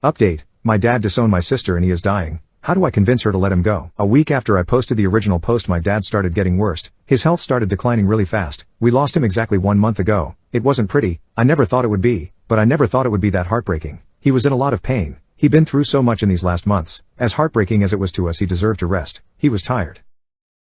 Update: my dad disowned my sister and he is dying. How do I convince her to let him go? A week after I posted the original post, my dad started getting worse. His health started declining really fast. We lost him exactly 1 month ago. It wasn't pretty. I never thought it would be, but I never thought it would be that heartbreaking. He was in a lot of pain. He'd been through so much in these last months. As heartbreaking as it was to us, he deserved to rest. He was tired.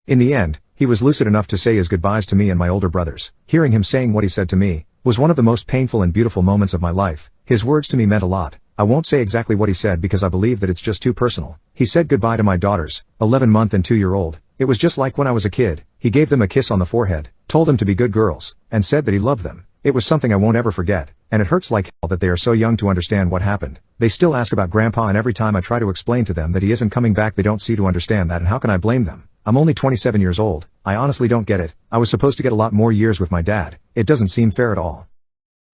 In the end, he was lucid enough to say his goodbyes to me and my older brothers. Hearing him saying what he said to me was one of the most painful and beautiful moments of my life. His words to me meant a lot. I won't say exactly what he said because I believe that it's just too personal. He said goodbye to my daughters, 11-month and 2-year-old. It was just like when I was a kid. He gave them a kiss on the forehead, told them to be good girls, and said that he loved them. It was something I won't ever forget, and it hurts like hell that they are so young to understand what happened. They still ask about Grandpa, and every time I try to explain to them that he isn't coming back, they don't seem to understand that, and how can I blame them? I'm only 27 years old. I honestly don't get it. I was supposed to get a lot more years with my dad. It doesn't seem fair at all.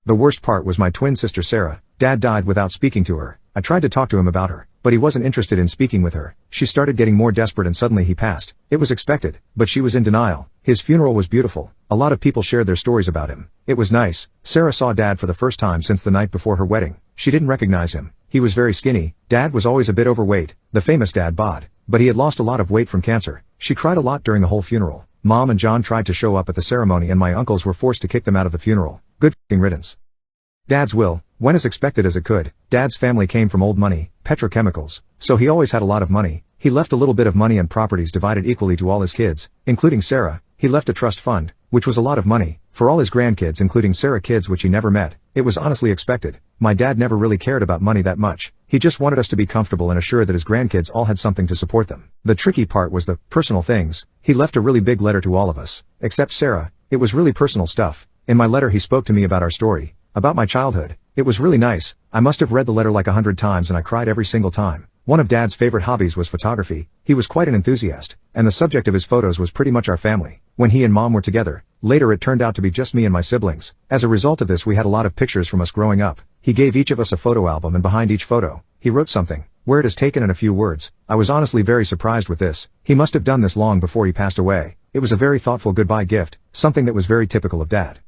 The worst part was my twin sister Sarah. Dad died without speaking to her. I tried to talk to him about her, but he wasn't interested in speaking with her. She started getting more desperate and suddenly he passed. It was expected, but she was in denial. His funeral was beautiful. A lot of people shared their stories about him. It was nice. Sarah saw Dad for the first time since the night before her wedding. She didn't recognize him. He was very skinny. Dad was always a bit overweight, the famous dad bod, but he had lost a lot of weight from cancer. She cried a lot during the whole funeral. Mom and John tried to show up at the ceremony and my uncles were forced to kick them out of the funeral. Good f***ing riddance. Dad's will went as expected as it could. Dad's family came from old money, petrochemicals, so he always had a lot of money. He left a little bit of money and properties divided equally to all his kids, including Sarah. He left a trust fund, which was a lot of money, for all his grandkids including Sarah kids which he never met. It was honestly expected. My dad never really cared about money that much. He just wanted us to be comfortable and assured that his grandkids all had something to support them. The tricky part was the personal things. He left a really big letter to all of us, except Sarah. It was really personal stuff. In my letter he spoke to me about our story, about my childhood. It was really nice. I must have read the letter like 100 times and I cried every single time. One of Dad's favorite hobbies was photography. He was quite an enthusiast, and the subject of his photos was pretty much our family. When he and Mom were together, later it turned out to be just me and my siblings. As a result of this we had a lot of pictures from us growing up. He gave each of us a photo album and behind each photo, he wrote something, where it is taken in a few words. I was honestly very surprised with this. He must have done this long before he passed away. It was a very thoughtful goodbye gift, something that was very typical of Dad.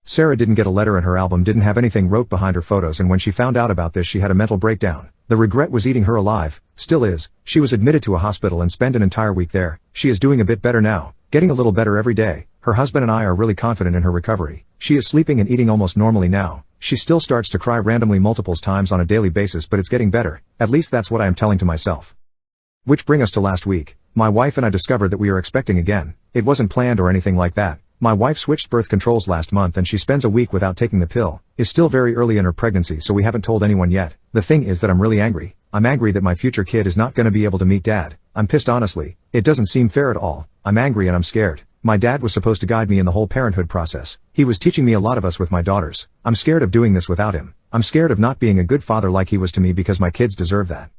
Sarah didn't get a letter and her album didn't have anything wrote behind her photos, and when she found out about this she had a mental breakdown. The regret was eating her alive, still is. She was admitted to a hospital and spent an entire week there. She is doing a bit better now, getting a little better every day. Her husband and I are really confident in her recovery. She is sleeping and eating almost normally now. She still starts to cry randomly multiple times on a daily basis, but it's getting better. At least that's what I am telling to myself. Which bring us to last week. My wife and I discovered that we are expecting again. It wasn't planned or anything like that. My wife switched birth controls last month and she spends a week without taking the pill. Is still very early in her pregnancy, so we haven't told anyone yet. The thing is that I'm really angry. I'm angry that my future kid is not gonna be able to meet Dad. I'm pissed honestly. It doesn't seem fair at all. I'm angry and I'm scared. My dad was supposed to guide me in the whole parenthood process. He was teaching me a lot of us with my daughters. I'm scared of doing this without him. I'm scared of not being a good father like he was to me because my kids deserve that.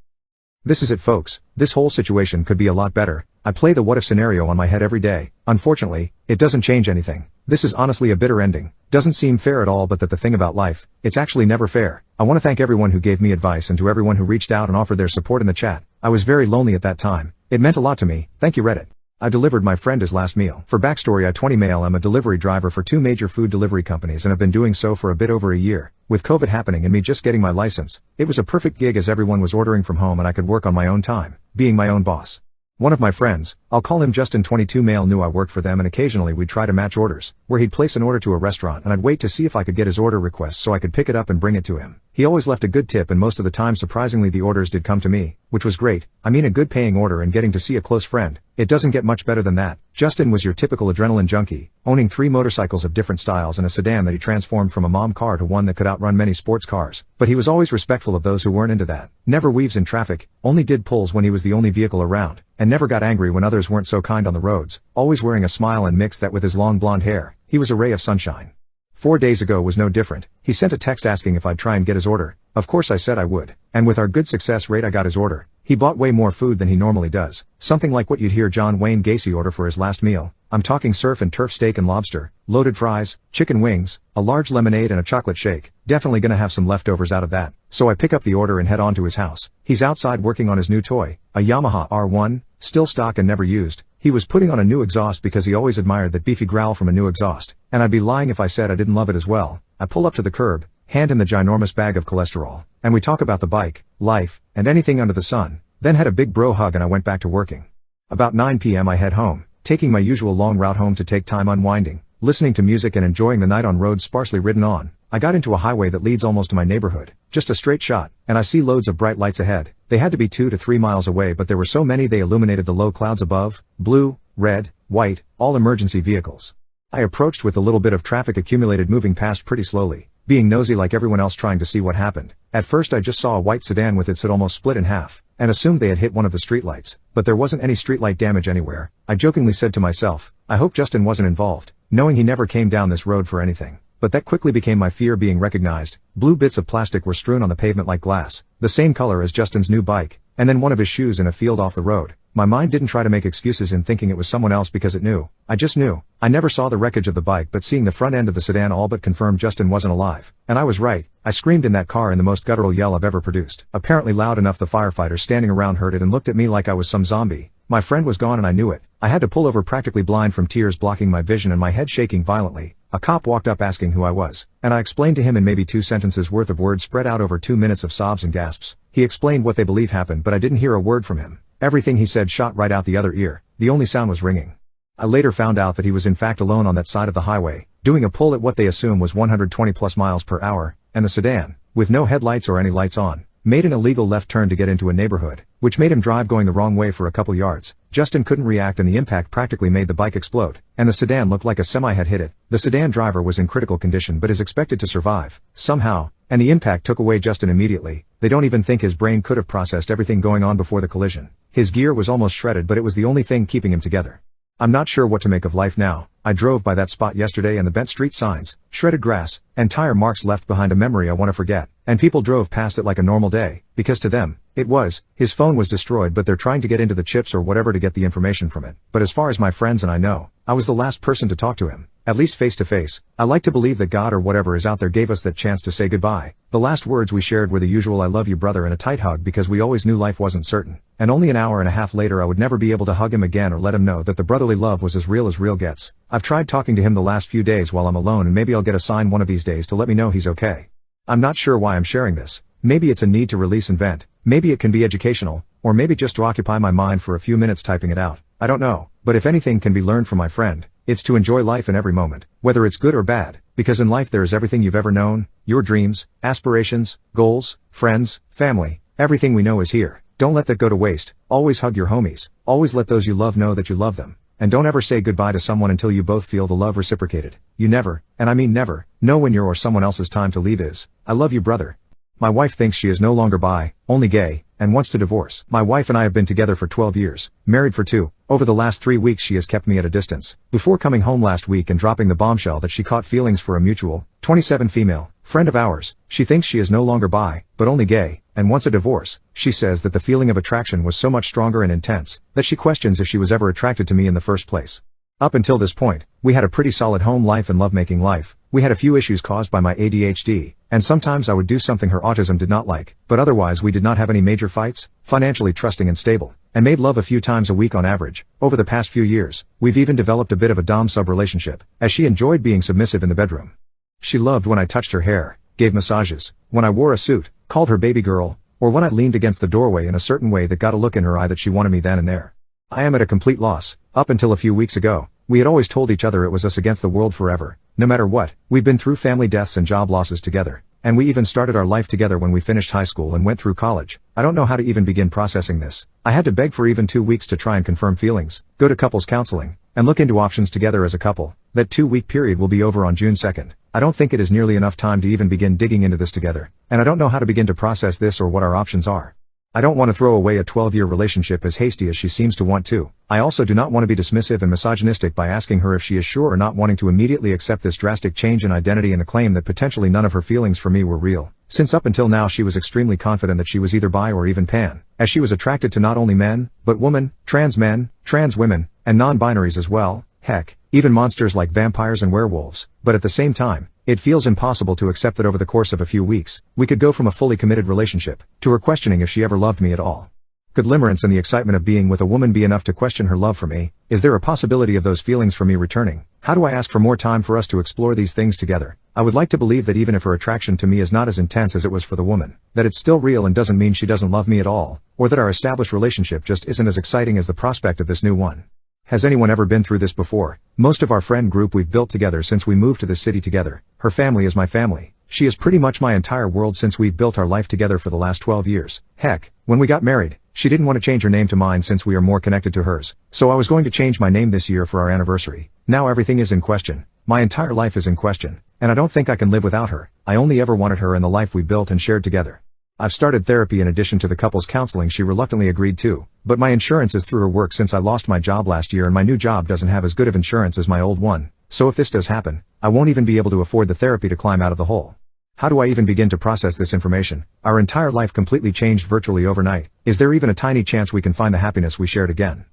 This is it, folks. This whole situation could be a lot better. I play the what if scenario on my head every day. Unfortunately, it doesn't change anything. This is honestly a bitter ending. Doesn't seem fair at all, but that the thing about life, it's actually never fair. I want to thank everyone who gave me advice and to everyone who reached out and offered their support in the chat. I was very lonely at that time. It meant a lot to me. Thank you, Reddit. I delivered my friend his last meal. For backstory, I 20 male. I'm a delivery driver for 2 major food delivery companies and have been doing so for a bit over a year. With COVID happening and me just getting my license, it was a perfect gig as everyone was ordering from home and I could work on my own time, being my own boss. One of my friends, I'll call him Justin, 22 male, knew I worked for them and occasionally we'd try to match orders, where he'd place an order to a restaurant and I'd wait to see if I could get his order request so I could pick it up and bring it to him. He always left a good tip and most of the time surprisingly the orders did come to me, which was great. I mean, a good paying order and getting to see a close friend. It doesn't get much better than that. Justin was your typical adrenaline junkie, owning 3 motorcycles of different styles and a sedan that he transformed from a mom car to one that could outrun many sports cars. But he was always respectful of those who weren't into that. Never weaves in traffic, only did pulls when he was the only vehicle around, and never got angry when others weren't so kind on the roads, always wearing a smile and mix that with his long blonde hair. He was a ray of sunshine. 4 days ago was no different. He sent a text asking if I'd try and get his order. Of course I said I would. And with our good success rate I got his order. He bought way more food than he normally does. Something like what you'd hear John Wayne Gacy order for his last meal. I'm talking surf and turf steak and lobster, loaded fries, chicken wings, a large lemonade and a chocolate shake. Definitely gonna have some leftovers out of that. So I pick up the order and head on to his house. He's outside working on his new toy, a Yamaha R1, still stock and never used. He was putting on a new exhaust because he always admired that beefy growl from a new exhaust. And I'd be lying if I said I didn't love it as well. I pull up to the curb, hand him the ginormous bag of cholesterol, and we talk about the bike, life, and anything under the sun, then had a big bro hug and I went back to working. About 9 p.m. I head home, taking my usual long route home to take time unwinding, listening to music and enjoying the night on roads sparsely ridden on. I got into a highway that leads almost to my neighborhood, just a straight shot, and I see loads of bright lights ahead. They had to be 2 to 3 miles away, but there were so many they illuminated the low clouds above, blue, red, white, all emergency vehicles. I approached with a little bit of traffic accumulated moving past pretty slowly, being nosy like everyone else trying to see what happened. At first I just saw a white sedan with its hood almost split in half, and assumed they had hit one of the streetlights, but there wasn't any streetlight damage anywhere. I jokingly said to myself, I hope Justin wasn't involved, knowing he never came down this road for anything. But that quickly became my fear being recognized. Blue bits of plastic were strewn on the pavement like glass, the same color as Justin's new bike, and then one of his shoes in a field off the road. My mind didn't try to make excuses in thinking it was someone else because it knew. I just knew. I never saw the wreckage of the bike, but seeing the front end of the sedan all but confirmed Justin wasn't alive. And I was right. I screamed in that car in the most guttural yell I've ever produced. Apparently loud enough the firefighters standing around heard it and looked at me like I was some zombie. My friend was gone and I knew it. I had to pull over practically blind from tears blocking my vision and my head shaking violently. A cop walked up asking who I was, and I explained to him in maybe 2 sentences worth of words spread out over 2 minutes of sobs and gasps. He explained what they believe happened, but I didn't hear a word from him. Everything he said shot right out the other ear. The only sound was ringing. I later found out that he was in fact alone on that side of the highway, doing a pull at what they assume was 120 plus miles per hour, and the sedan, with no headlights or any lights on, made an illegal left turn to get into a neighborhood, which made him drive going the wrong way for a couple yards. Justin couldn't react and the impact practically made the bike explode, and the sedan looked like a semi had hit it. The sedan driver was in critical condition but is expected to survive, somehow, and the impact took away Justin immediately. They don't even think his brain could have processed everything going on before the collision. His gear was almost shredded, but it was the only thing keeping him together. I'm not sure what to make of life now. I drove by that spot yesterday and the bent street signs, shredded grass, and tire marks left behind a memory I want to forget. And people drove past it like a normal day, because to them, it was. His phone was destroyed, but they're trying to get into the chips or whatever to get the information from it. But as far as my friends and I know, I was the last person to talk to him, at least face to face. I like to believe that God or whatever is out there gave us that chance to say goodbye. The last words we shared were the usual "I love you brother" and a tight hug because we always knew life wasn't certain. And only an hour and a half later I would never be able to hug him again or let him know that the brotherly love was as real gets. I've tried talking to him the last few days while I'm alone, and maybe I'll get a sign one of these days to let me know he's okay. I'm not sure why I'm sharing this. Maybe it's a need to release and vent. Maybe it can be educational, or maybe just to occupy my mind for a few minutes typing it out. I don't know. But if anything can be learned from my friend, it's to enjoy life in every moment, whether it's good or bad, because in life there is everything you've ever known, your dreams, aspirations, goals, friends, family, everything we know is here. Don't let that go to waste. Always hug your homies. Always let those you love know that you love them. And don't ever say goodbye to someone until you both feel the love reciprocated. You never, and I mean never, know when your or someone else's time to leave is. I love you brother. My wife thinks she is no longer bi, only gay, and wants to divorce. My wife and I have been together for 12 years, married for 2. Over the last 3 weeks she has kept me at a distance, before coming home last week and dropping the bombshell that she caught feelings for a mutual, 27 female, friend of ours. She thinks she is no longer bi, but only gay, and wants a divorce. She says that the feeling of attraction was so much stronger and intense, that she questions if she was ever attracted to me in the first place. Up until this point, we had a pretty solid home life and lovemaking life. We had a few issues caused by my ADHD, and sometimes I would do something her autism did not like, but otherwise we did not have any major fights, financially trusting and stable, and made love a few times a week on average. Over the past few years, we've even developed a bit of a dom-sub relationship, as she enjoyed being submissive in the bedroom. She loved when I touched her hair, gave massages, when I wore a suit, called her baby girl, or when I leaned against the doorway in a certain way that got a look in her eye that she wanted me then and there. I am at a complete loss. Up until a few weeks ago, we had always told each other it was us against the world forever, no matter what. We've been through family deaths and job losses together, and we even started our life together when we finished high school and went through college. I don't know how to even begin processing this. I had to beg for even 2 weeks to try and confirm feelings, go to couples counseling, and look into options together as a couple. That 2-week period will be over on June 2nd. I don't think it is nearly enough time to even begin digging into this together, and I don't know how to begin to process this or what our options are. I don't want to throw away a 12-year relationship as hasty as she seems to want to. I also do not want to be dismissive and misogynistic by asking her if she is sure or not, wanting to immediately accept this drastic change in identity and the claim that potentially none of her feelings for me were real, since up until now she was extremely confident that she was either bi or even pan, as she was attracted to not only men, but women, trans men, trans women, and non-binaries as well, heck, even monsters like vampires and werewolves. But at the same time, it feels impossible to accept that over the course of a few weeks, we could go from a fully committed relationship, to her questioning if she ever loved me at all. Could limerence and the excitement of being with a woman be enough to question her love for me? Is there a possibility of those feelings for me returning? How do I ask for more time for us to explore these things together? I would like to believe that even if her attraction to me is not as intense as it was for the woman, that it's still real and doesn't mean she doesn't love me at all, or that our established relationship just isn't as exciting as the prospect of this new one. Has anyone ever been through this before? Most of our friend group we've built together since we moved to this city together. Her family is my family. She is pretty much my entire world since we've built our life together for the last 12 years. Heck, when we got married, she didn't want to change her name to mine since we are more connected to hers. So I was going to change my name this year for our anniversary. Now everything is in question. My entire life is in question. And I don't think I can live without her. I only ever wanted her in the life we built and shared together. I've started therapy in addition to the couples counseling she reluctantly agreed to, but my insurance is through her work since I lost my job last year and my new job doesn't have as good of insurance as my old one. So if this does happen, I won't even be able to afford the therapy to climb out of the hole. How do I even begin to process this information? Our entire life completely changed virtually overnight. Is there even a tiny chance we can find the happiness we shared again?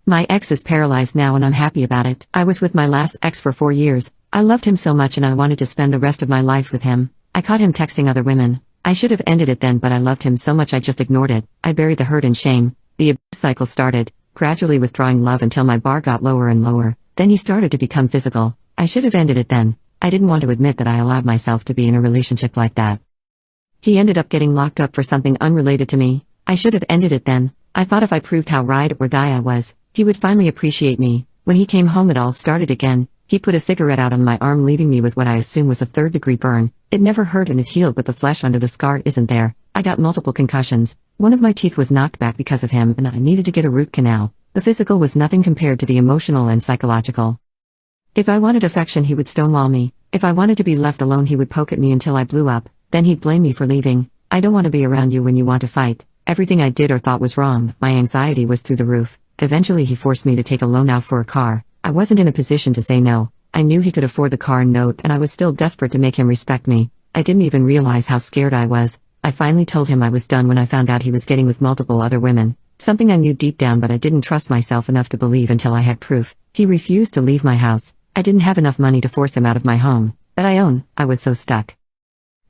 My ex is paralyzed now and I'm happy about it. I was with my last ex for 4 years. I loved him so much and I wanted to spend the rest of my life with him. I caught him texting other women. I should have ended it then, but I loved him so much I just ignored it. I buried the hurt and shame. The abuse cycle started, gradually withdrawing love until my bar got lower and lower. Then he started to become physical. I should have ended it then. I didn't want to admit that I allowed myself to be in a relationship like that. He ended up getting locked up for something unrelated to me. I should have ended it then. I thought if I proved how ride or die I was, he would finally appreciate me. When he came home it all started again. He put a cigarette out on my arm, leaving me with what I assume was a third-degree burn. It never hurt and it healed, but the flesh under the scar isn't there. I got multiple concussions. One of my teeth was knocked back because of him and I needed to get a root canal. The physical was nothing compared to the emotional and psychological. If I wanted affection he would stonewall me. If I wanted to be left alone he would poke at me until I blew up. Then he'd blame me for leaving. I don't want to be around you when you want to fight. Everything I did or thought was wrong. My anxiety was through the roof. Eventually he forced me to take a loan out for a car. I wasn't in a position to say no. I knew he could afford the car note and I was still desperate to make him respect me. I didn't even realize how scared I was. I finally told him I was done when I found out he was getting with multiple other women. Something I knew deep down, but I didn't trust myself enough to believe until I had proof. He refused to leave my house. I didn't have enough money to force him out of my home that I own. I was so stuck.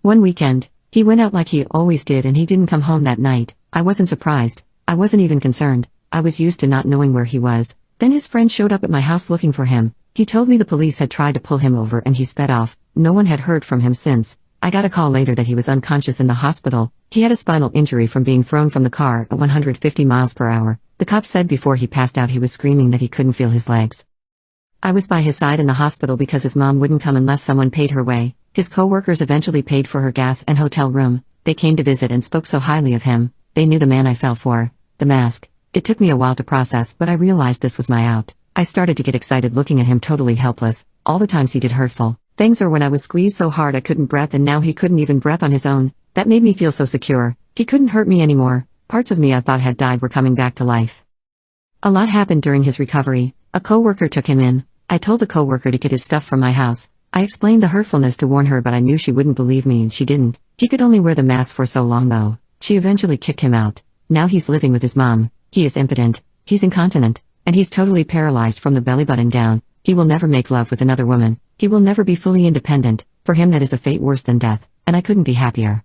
One weekend, he went out like he always did and he didn't come home that night. I wasn't surprised. I wasn't even concerned. I was used to not knowing where he was. Then his friend showed up at my house looking for him. He told me the police had tried to pull him over and he sped off. No one had heard from him since. I got a call later that he was unconscious in the hospital. He had a spinal injury from being thrown from the car at 150 miles per hour. The cops said before he passed out he was screaming that he couldn't feel his legs. I was by his side in the hospital because his mom wouldn't come unless someone paid her way. His co-workers eventually paid for her gas and hotel room. They came to visit and spoke so highly of him. They knew the man I fell for. The mask. It took me a while to process, but I realized this was my out. I started to get excited looking at him totally helpless. All the times he did hurtful things, or when I was squeezed so hard I couldn't breath and now he couldn't even breath on his own. That made me feel so secure. He couldn't hurt me anymore. Parts of me I thought had died were coming back to life. A lot happened during his recovery. A co-worker took him in. I told the co-worker to get his stuff from my house. I explained the hurtfulness to warn her, but I knew she wouldn't believe me and she didn't. He could only wear the mask for so long though. She eventually kicked him out. Now he's living with his mom. He is impotent. He's incontinent. And he's totally paralyzed from the belly button down. He will never make love with another woman. He will never be fully independent. For him that is a fate worse than death, and I couldn't be happier.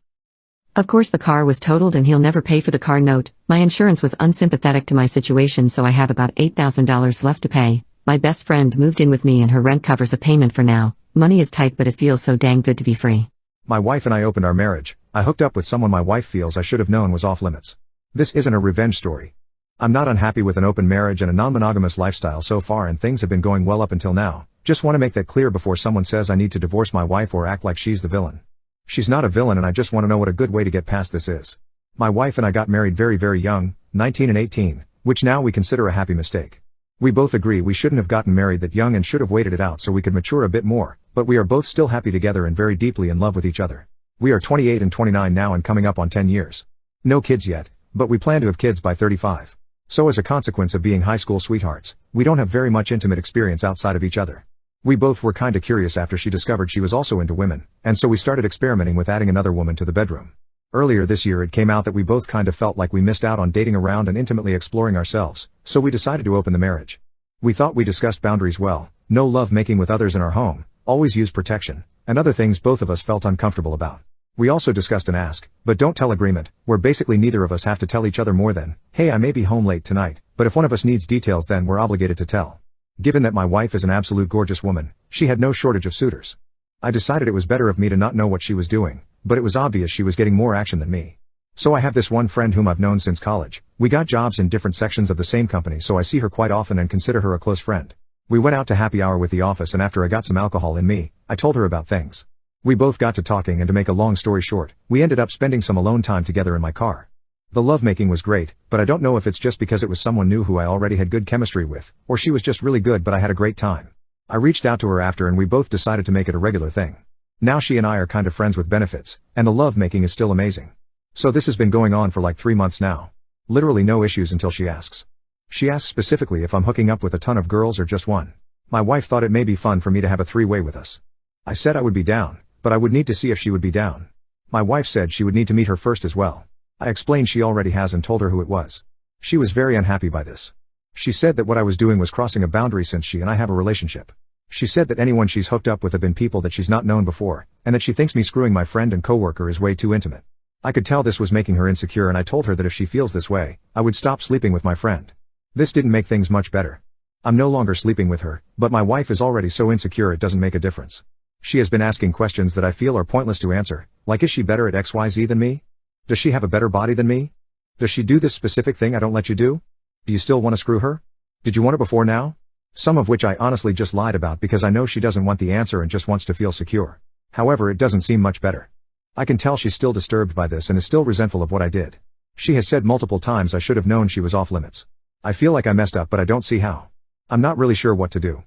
Of course the car was totaled and he'll never pay for the car note. My insurance was unsympathetic to my situation, so I have about $8,000 left to pay. My best friend moved in with me and her rent covers the payment for now. Money is tight, but it feels so dang good to be free. My wife and I opened our marriage. I hooked up with someone my wife feels I should have known was off limits. This isn't a revenge story. I'm not unhappy with an open marriage and a non-monogamous lifestyle so far, and things have been going well up until now. Just want to make that clear before someone says I need to divorce my wife or act like she's the villain. She's not a villain, and I just want to know what a good way to get past this is. My wife and I got married very, very young, 19 and 18, which now we consider a happy mistake. We both agree we shouldn't have gotten married that young and should have waited it out so we could mature a bit more, but we are both still happy together and very deeply in love with each other. We are 28 and 29 now and coming up on 10 years. No kids yet, but we plan to have kids by 35. So as a consequence of being high school sweethearts, we don't have very much intimate experience outside of each other. We both were kinda curious after she discovered she was also into women, and so we started experimenting with adding another woman to the bedroom. Earlier this year it came out that we both kinda felt like we missed out on dating around and intimately exploring ourselves, so we decided to open the marriage. We thought we discussed boundaries well, no love making with others in our home, always use protection, and other things both of us felt uncomfortable about. We also discussed an ask, but don't tell agreement, where basically neither of us have to tell each other more than, hey, I may be home late tonight, but if one of us needs details then we're obligated to tell. Given that my wife is an absolute gorgeous woman, she had no shortage of suitors. I decided it was better of me to not know what she was doing, but it was obvious she was getting more action than me. So I have this one friend whom I've known since college. We got jobs in different sections of the same company, so I see her quite often and consider her a close friend. We went out to happy hour with the office, and after I got some alcohol in me, I told her about things. We both got to talking, and to make a long story short, we ended up spending some alone time together in my car. The lovemaking was great, but I don't know if it's just because it was someone new who I already had good chemistry with, or she was just really good, but I had a great time. I reached out to her after and we both decided to make it a regular thing. Now she and I are kind of friends with benefits, and the lovemaking is still amazing. So this has been going on for like 3 months now. Literally no issues until she asks. She asks specifically if I'm hooking up with a ton of girls or just one. My wife thought it may be fun for me to have a 3-way with us. I said I would be down, but I would need to see if she would be down. My wife said she would need to meet her first as well. I explained she already has and told her who it was. She was very unhappy by this. She said that what I was doing was crossing a boundary since she and I have a relationship. She said that anyone she's hooked up with have been people that she's not known before, and that she thinks me screwing my friend and coworker is way too intimate. I could tell this was making her insecure, and I told her that if she feels this way, I would stop sleeping with my friend. This didn't make things much better. I'm no longer sleeping with her, but my wife is already so insecure it doesn't make a difference. She has been asking questions that I feel are pointless to answer, like is she better at XYZ than me? Does she have a better body than me? Does she do this specific thing I don't let you do? Do you still want to screw her? Did you want it before now? Some of which I honestly just lied about because I know she doesn't want the answer and just wants to feel secure. However, it doesn't seem much better. I can tell she's still disturbed by this and is still resentful of what I did. She has said multiple times I should have known she was off limits. I feel like I messed up, but I don't see how. I'm not really sure what to do.